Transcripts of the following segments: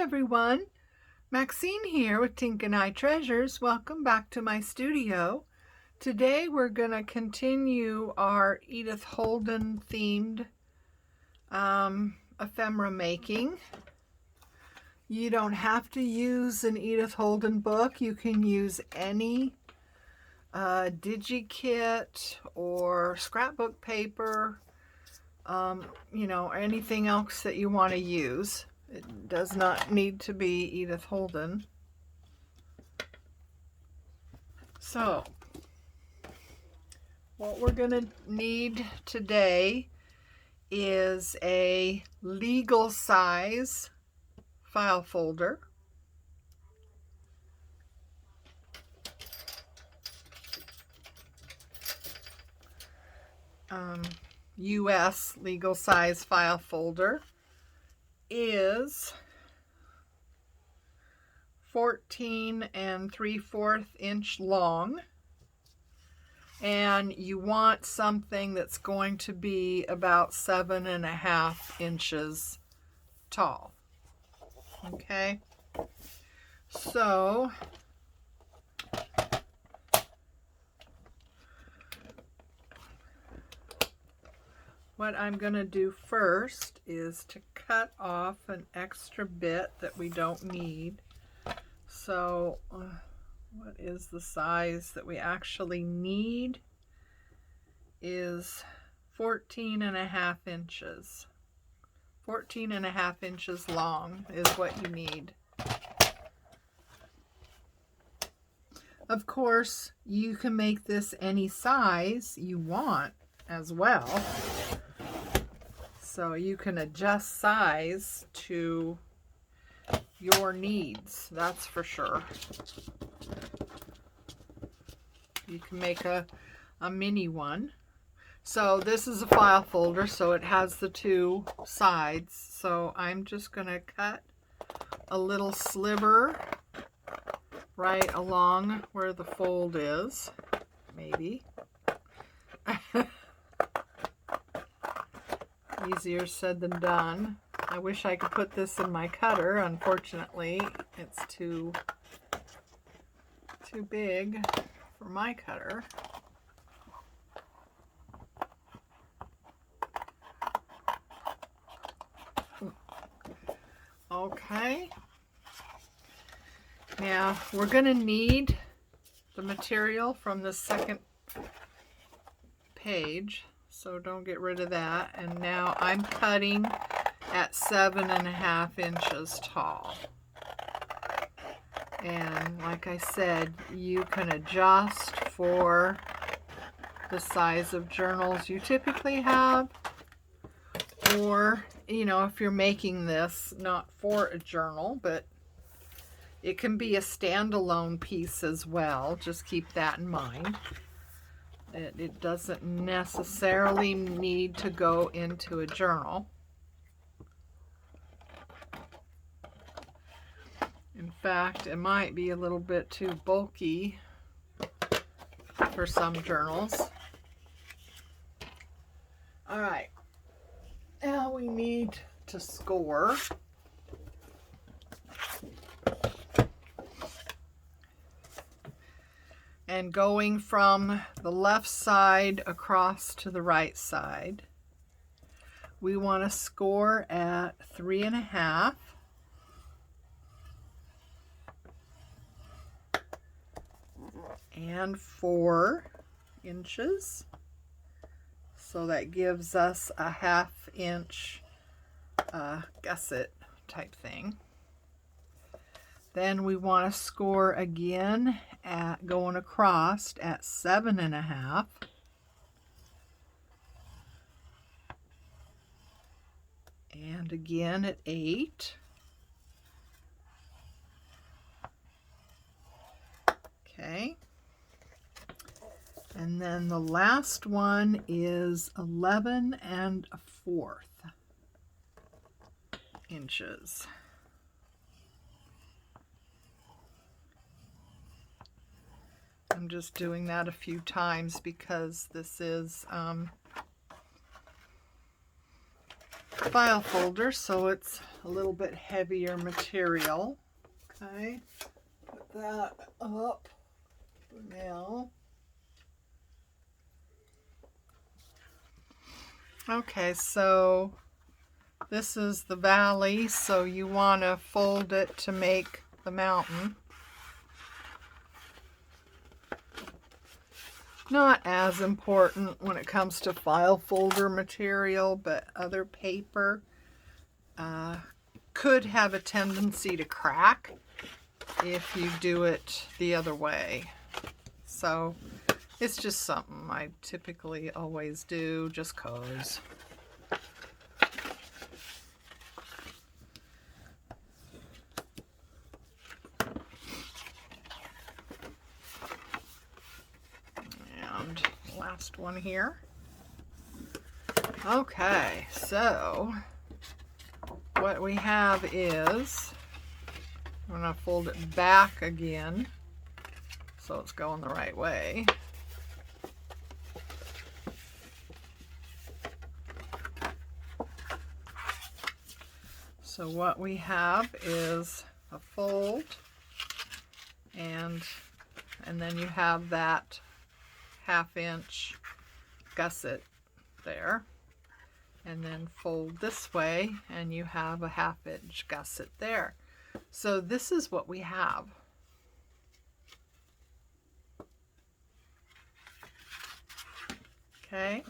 everyone, Maxine here with Tink and I Treasures. Welcome back to my studio. Today we're going to continue our Edith Holden themed ephemera making. You don't have to use an Edith Holden book. You can use any digi-kit or scrapbook paper, anything else that you want to use. It does not need to be Edith Holden. So, what we're going to need today is a legal size file folder. US legal size file folder is 14 3/4 inch long, and you want something that's going to be about 7.5 inches tall. Okay, so what I'm going to do first is to cut off an extra bit that we don't need. So what is the size that we actually need is 14.5 inches. 14.5 inches long is what you need. Of course, you can make this any size you want as well. So you can adjust size to your needs, that's for sure. You can make a mini one. So this is a file folder, so it has the two sides. So I'm just going to cut a little sliver right along where the fold is, maybe. Easier said than done. I wish I could put this in my cutter. Unfortunately, it's too big for my cutter. Okay. Now, we're going to need the material from the second page, so don't get rid of that. And now I'm cutting at 7.5 inches tall. And like I said, you can adjust for the size of journals you typically have, or, if you're making this not for a journal, but it can be a standalone piece as well. Just keep that in mind. It doesn't necessarily need to go into a journal. In fact, it might be a little bit too bulky for some journals. All right, now we need to score. And going from the left side across to the right side, we want to score at 3.5. and 4 inches. So that gives us a 1/2 inch gusset type thing. Then we want to score again at going across at 7.5. And again at 8. Okay. And then the last one is 11 1/4 inches. I'm just doing that a few times because this is file folder, so it's a little bit heavier material. Okay, put that up for now. Okay, so this is the valley, so you want to fold it to make the mountain. Not as important when it comes to file folder material, but other paper could have a tendency to crack if you do it the other way. So it's just something I typically always do just 'cause. And last one here. Okay, so what we have is, I'm going to fold it back again so it's going the right way. So what we have is a fold, and then you have that 1/2 inch gusset there, and then fold this way and you have a 1/2 inch gusset there. So this is what we have. Okay.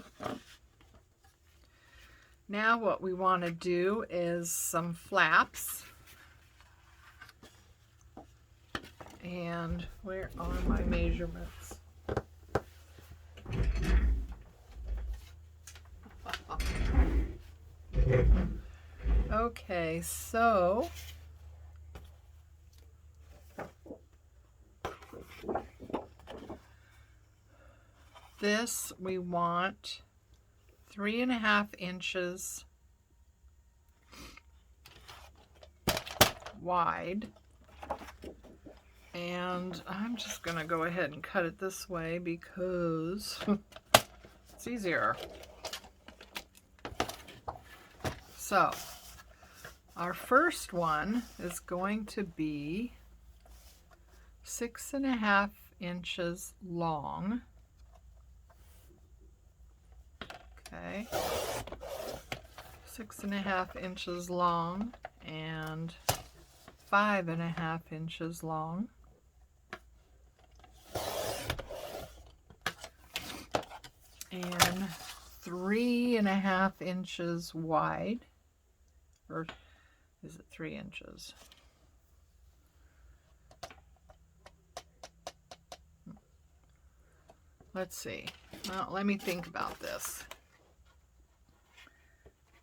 Now what we want to do is some flaps. And where are my measurements? Okay, so this we want 3.5 inches wide, and I'm just gonna go ahead and cut it this way because it's easier. So our first one is going to be 6.5 inches long. Okay, 6.5 inches long and 5.5 inches long. And 3.5 inches wide, or is it 3 inches? Let's see. Well, let me think about this,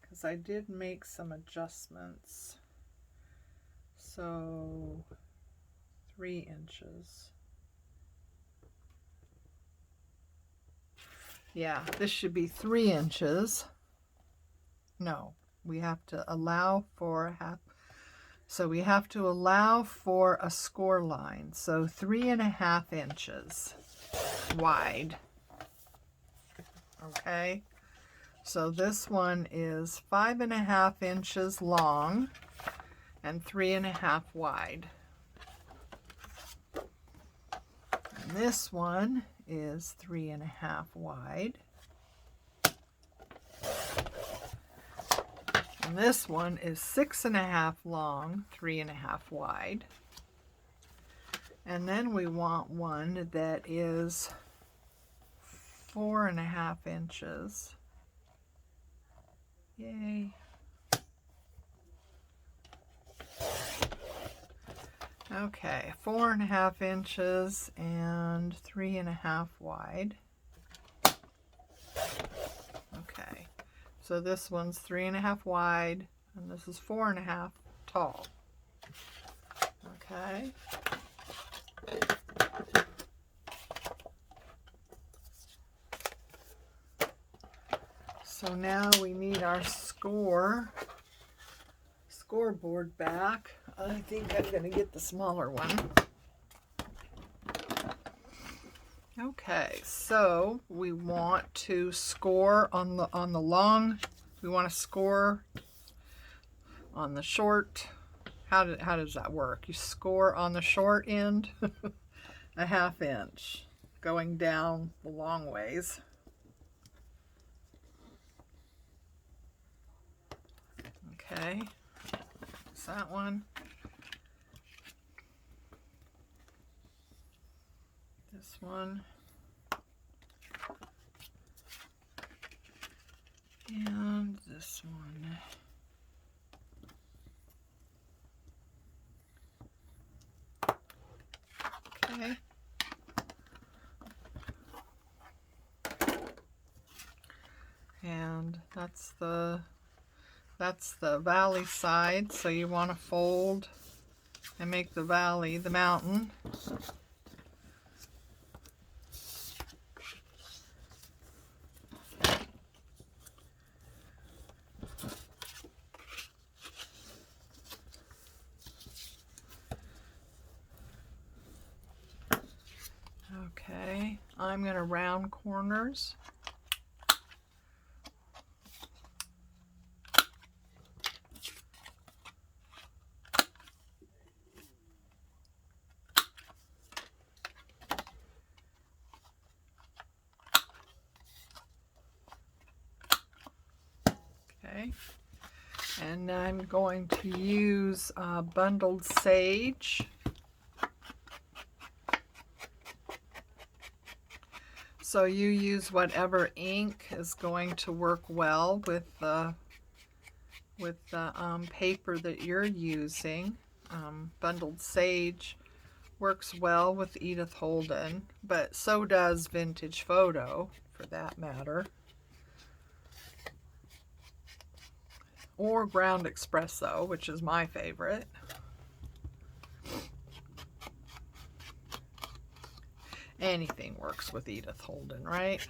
because I did make some adjustments. So 3 inches. Yeah, this should be 3 inches. No, we have to allow for a half. So we have to allow for a score line. So 3.5 inches wide. Okay. So this one is 5.5 inches long and 3.5 wide. And this one is 3.5 wide. And this one is 6.5 long, 3.5 wide. And then we want one that is 4.5 inches. Yay. Okay, 4.5 inches and 3.5 wide. Okay, so this one's 3.5 wide and this is 4.5 tall. Okay. So now we need our scoreboard back. I think I'm going to get the smaller one. Okay, so we want to score on the long. We want to score on the short. How does that work? You score on the short end a 1/2 inch going down the long ways. Okay, that's that one. This one. And this one. Okay. And that's the valley side, so you want to fold and make the valley the mountain. Okay, I'm going to round corners. Okay, and I'm going to use bundled sage. So you use whatever ink is going to work well with the paper that you're using. Bundled sage works well with Edith Holden, but so does Vintage Photo, for that matter. Or Ground Espresso, which is my favorite. Anything works with Edith Holden, right?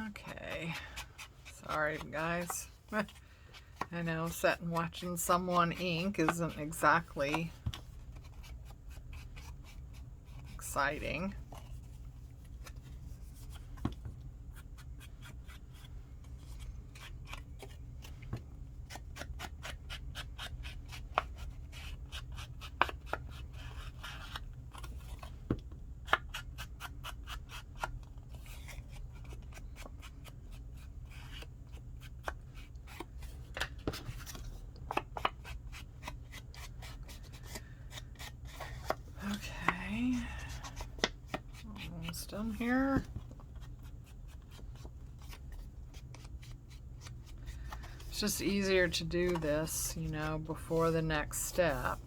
Okay, sorry guys. I know sitting watching someone ink isn't exactly exciting. Okay, almost done here. It's just easier to do this, you know, before the next step.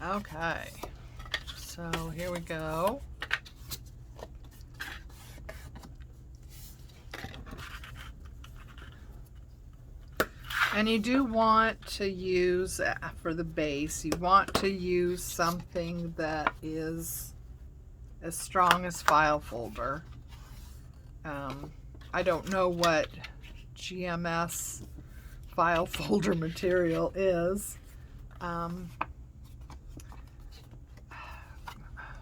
Okay, so here we go. And you do want to use, for the base, you want to use something that is as strong as file folder. I don't know what GMS file folder material is.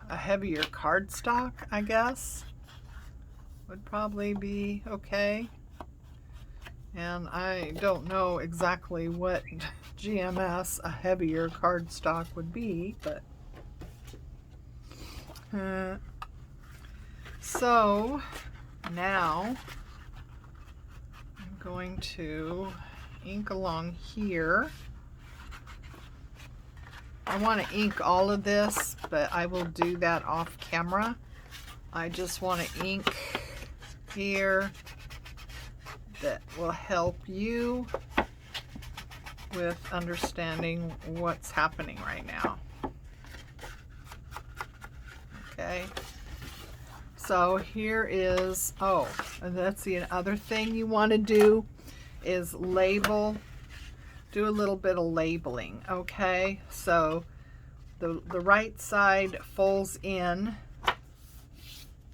A heavier cardstock, I guess, would probably be okay. And I don't know exactly what GMS a heavier cardstock would be, but so now I'm going to ink along here. I want to ink all of this, but I will do that off camera. I just want to ink here that will help you with understanding what's happening right now. Okay. So here is, oh, and that's the other thing you want to do is label, do a little bit of labeling, okay? So the right side folds in.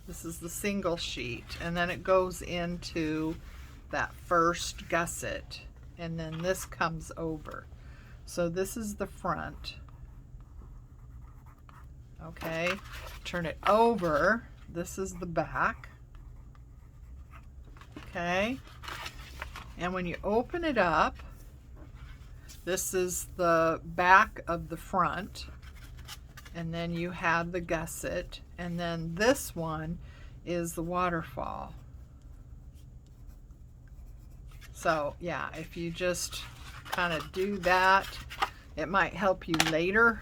This is the single sheet, and then it goes into that first gusset, and then this comes over. So this is the front. Okay, turn it over. This is the back. Okay, and when you open it up, this is the back of the front, and then you have the gusset, and then this one is the waterfall. So yeah, if you just kind of do that, it might help you later.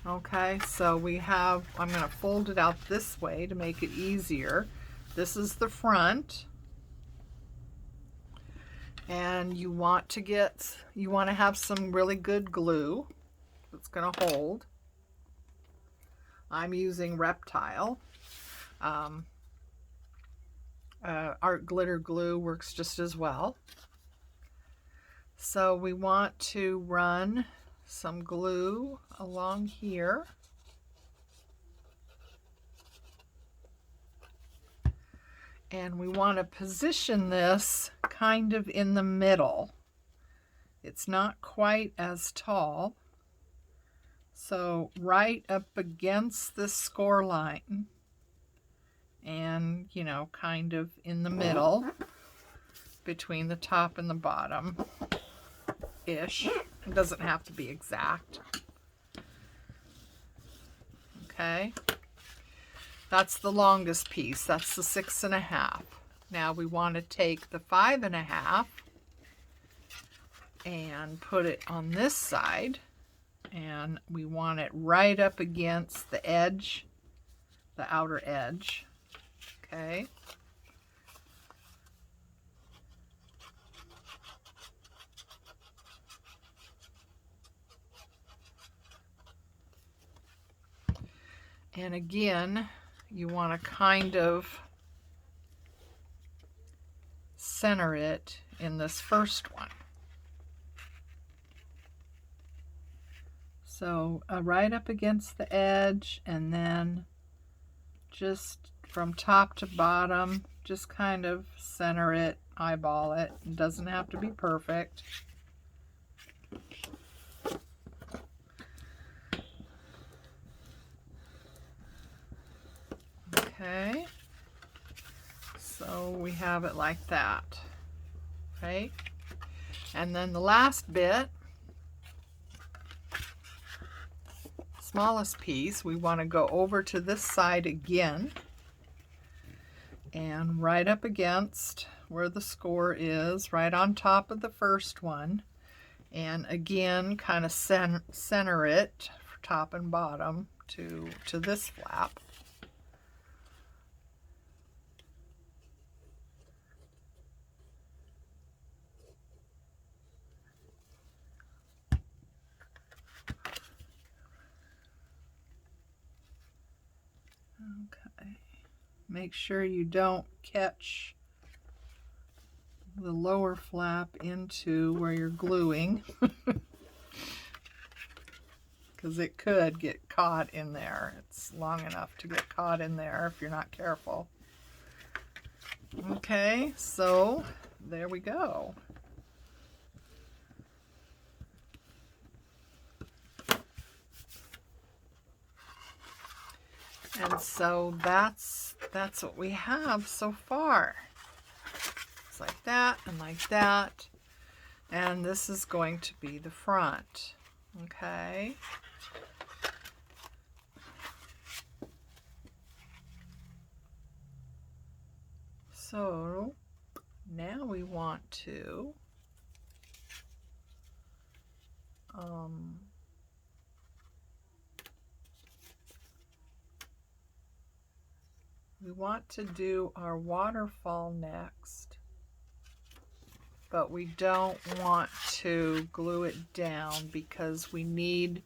Okay, so we have, I'm going to fold it out this way to make it easier. This is the front. And you want to have some really good glue that's going to hold. I'm using Reptile. Art glitter glue works just as well. So we want to run some glue along here. And we want to position this kind of in the middle. It's not quite as tall. So right up against the score line, and you know, kind of in the middle between the top and the bottom ish. It doesn't have to be exact. Okay, that's the longest piece. That's the 6.5. Now we want to take the 5.5 and put it on this side, and we want it right up against the edge, the outer edge. Okay. And again, you want to kind of center it in this first one. So right up against the edge, and then just from top to bottom, just kind of center it, eyeball it. It doesn't have to be perfect. Okay, so we have it like that, right? And then the last bit, smallest piece, we want to go over to this side again, and right up against where the score is, right on top of the first one, and again kind of center it top and bottom to this flap. Okay, make sure you don't catch the lower flap into where you're gluing, because it could get caught in there. It's long enough to get caught in there if you're not careful. Okay, so there we go. And so that's what we have so far. It's like that and like that. And this is going to be the front. Okay. So now we want to do our waterfall next, but we don't want to glue it down because we need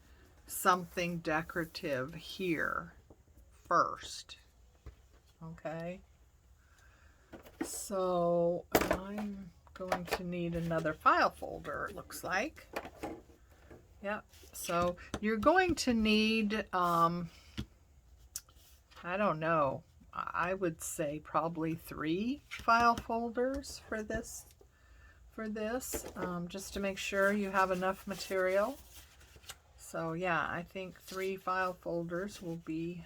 something decorative here first. Okay, so I'm going to need another file folder, it looks like. Yep, so you're going to need, I don't know, I would say probably 3 file folders for this, just to make sure you have enough material. So yeah, I think 3 file folders would be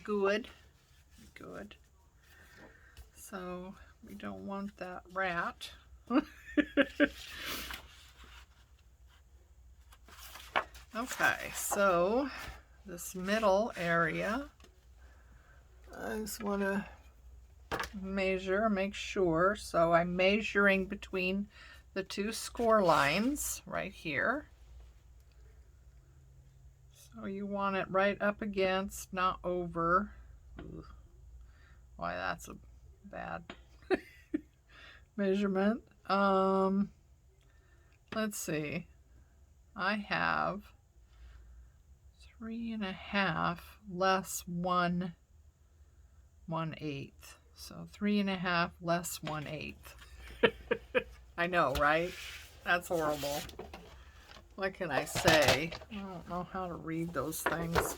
good. Good. So we don't want that rat. Okay, so this middle area, I just want to measure, make sure. So I'm measuring between the 2 score lines right here. So you want it right up against, not over. Ugh. Why, that's a bad measurement. Let's see. I have 3.5 less 1/8. So 3.5 less 1/8. I know, right? That's horrible. What can I say? I don't know how to read those things.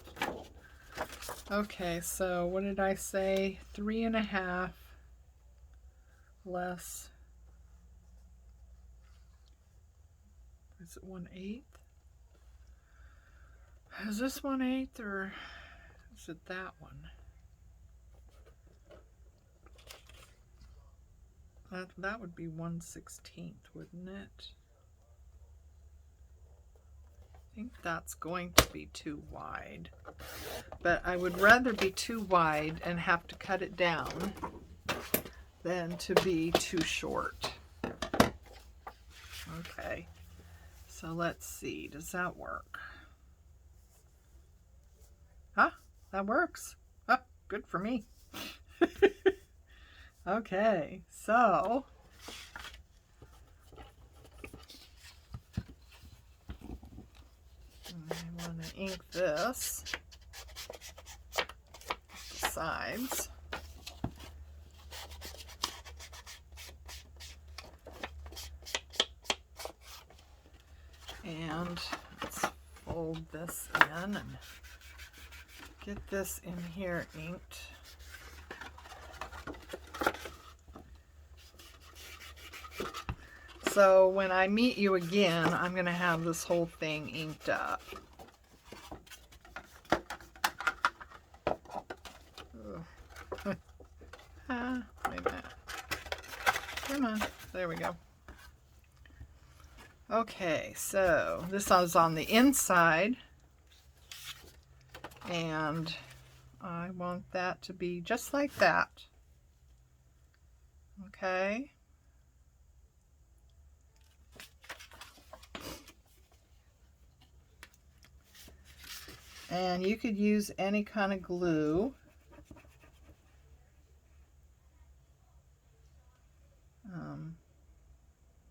Okay, so what did I say? 3.5 less. Is it 1/8? Is this 1/8 or is it that one? That would be 1/16, wouldn't it? I think that's going to be too wide. But I would rather be too wide and have to cut it down than to be too short. Okay, so let's see, does that work? Huh? That works. Oh, good for me. Okay, so I want to ink this, the sides. And let's fold this in and get this in here inked. So when I meet you again, I'm going to have this whole thing inked up. Wait a minute. Come on. There we go. Okay, so this is on the inside, and I want that to be just like that. Okay. And you could use any kind of glue.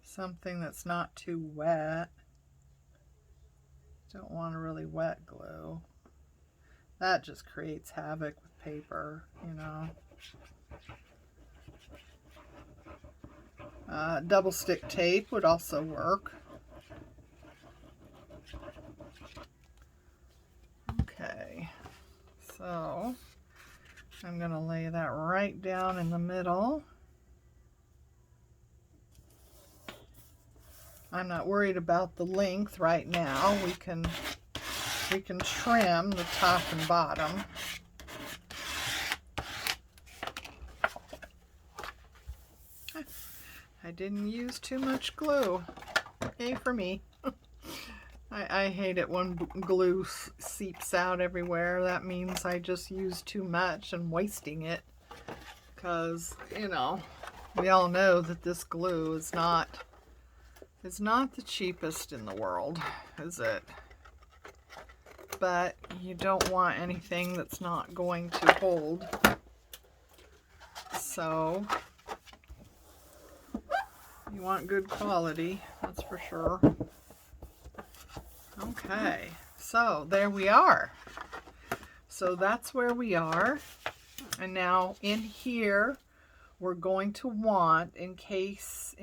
Something that's not too wet. Don't want a really wet glue. That just creates havoc with paper, you know. Double stick tape would also work. Okay, so I'm going to lay that right down in the middle. I'm not worried about the length right now. We can trim the top and bottom. I didn't use too much glue. Yay for me. I hate it when glue seeps out everywhere. That means I just use too much and wasting it. Because, you know, we all know that this glue is not the cheapest in the world, is it? But you don't want anything that's not going to hold. So You want good quality, that's for sure. Okay, so there we are. So that's where we are. And now in here, we're going to want, in case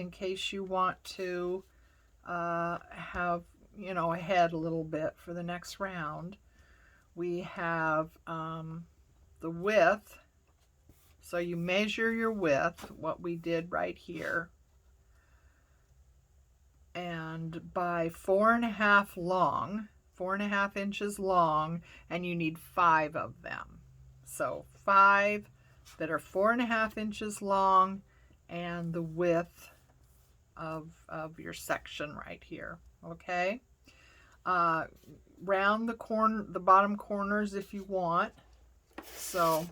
you want to have, you know, ahead a little bit for the next round, we have the width. So you measure your width, what we did right here, and by 4.5 long, 4.5 inches long, and you need 5 of them. So 5 that are 4.5 inches long, and the width of your section right here. Okay. Round the bottom corners if you want. So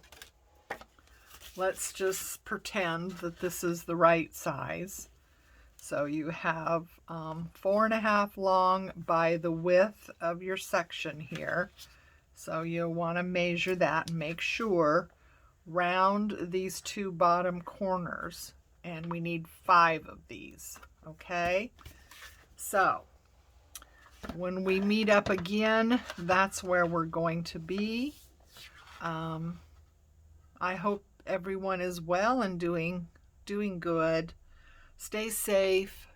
let's just pretend that this is the right size. So you have 4.5 long by the width of your section here. So you'll want to measure that and make sure. Round these 2 bottom corners, and we need 5 of these. Okay, so when we meet up again, that's where we're going to be. I hope everyone is well and doing good. Stay safe.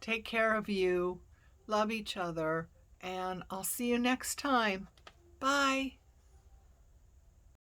Take care of you. Love each other. And I'll see you next time. Bye.